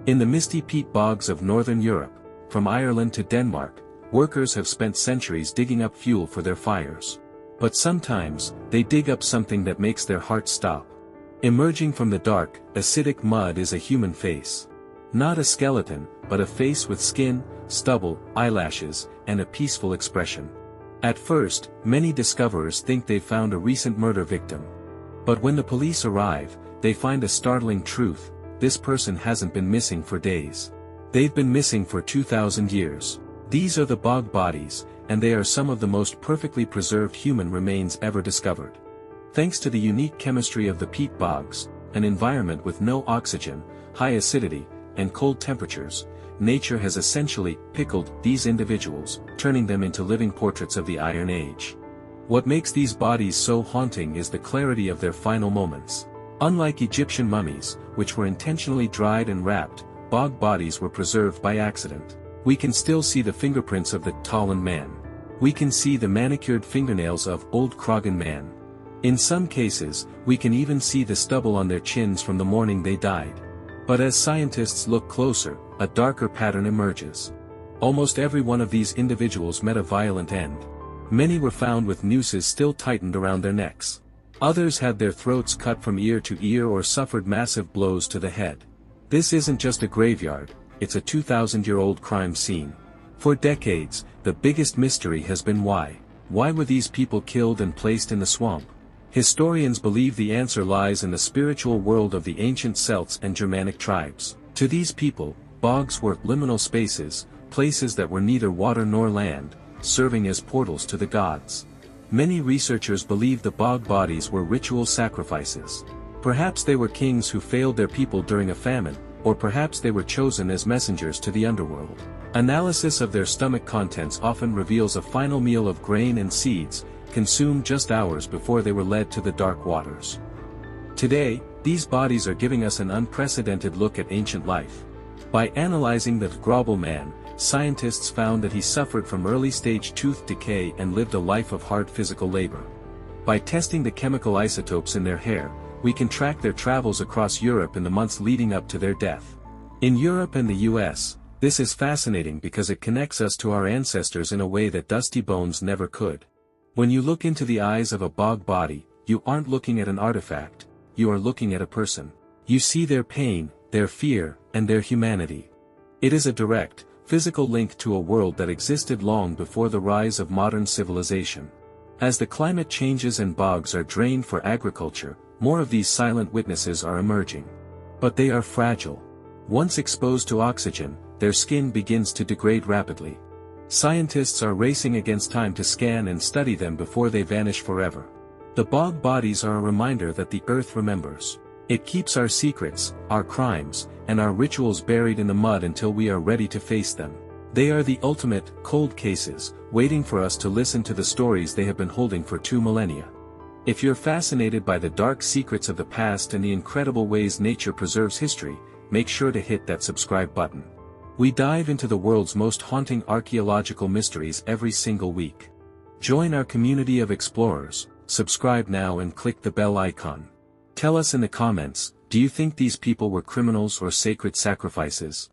In the misty peat bogs of northern Europe, from Ireland to Denmark, workers have spent centuries digging up fuel for their fires. But sometimes, they dig up something that makes their heart stop. Emerging from the dark, acidic mud is a human face. Not a skeleton, but a face with skin, stubble, eyelashes, and a peaceful expression. At first, many discoverers think they've found a recent murder victim. But when the police arrive, they find a startling truth: this person hasn't been missing for days. They've been missing for 2,000 years. These are the Bog Bodies, and they are some of the most perfectly preserved human remains ever discovered. Thanks to the unique chemistry of the peat bogs, an environment with no oxygen, high acidity, and cold temperatures, nature has essentially pickled these individuals, turning them into living portraits of the Iron Age. What makes these bodies so haunting is the clarity of their final moments. Unlike Egyptian mummies, which were intentionally dried and wrapped, Bog Bodies were preserved by accident. We can still see the fingerprints of the Talon man. We can see the manicured fingernails of Old Krogan man. In some cases, we can even see the stubble on their chins from the morning they died. But as scientists look closer, a darker pattern emerges. Almost every one of these individuals met a violent end. Many were found with nooses still tightened around their necks. Others had their throats cut from ear to ear or suffered massive blows to the head. This isn't just a graveyard, it's a 2,000-year-old crime scene. For decades, the biggest mystery has been why. Why were these people killed and placed in the swamp? Historians believe the answer lies in the spiritual world of the ancient Celts and Germanic tribes. To these people, bogs were liminal spaces, places that were neither water nor land, serving as portals to the gods. Many researchers believe the Bog Bodies were ritual sacrifices. Perhaps they were kings who failed their people during a famine, or perhaps they were chosen as messengers to the underworld. Analysis of their stomach contents often reveals a final meal of grain and seeds, consumed just hours before they were led to the dark waters. Today, these bodies are giving us an unprecedented look at ancient life. By analyzing the Grobel man, scientists found that he suffered from early-stage tooth decay and lived a life of hard physical labor. By testing the chemical isotopes in their hair, we can track their travels across Europe in the months leading up to their death. In Europe and the US, this is fascinating because it connects us to our ancestors in a way that dusty bones never could. When you look into the eyes of a bog body, you aren't looking at an artifact, you are looking at a person. You see their pain, their fear, and their humanity. It is a direct, physical link to a world that existed long before the rise of modern civilization. As the climate changes and bogs are drained for agriculture, more of these silent witnesses are emerging. But they are fragile. Once exposed to oxygen, their skin begins to degrade rapidly. Scientists are racing against time to scan and study them before they vanish forever. The Bog Bodies are a reminder that the earth remembers. It keeps our secrets, our crimes, and our rituals buried in the mud until we are ready to face them. They are the ultimate, cold cases, waiting for us to listen to the stories they have been holding for 2 millennia. If you're fascinated by the dark secrets of the past and the incredible ways nature preserves history, make sure to hit that subscribe button. We dive into the world's most haunting archaeological mysteries every single week. Join our community of explorers, subscribe now and click the bell icon. Tell us in the comments, do you think these people were criminals or sacred sacrifices?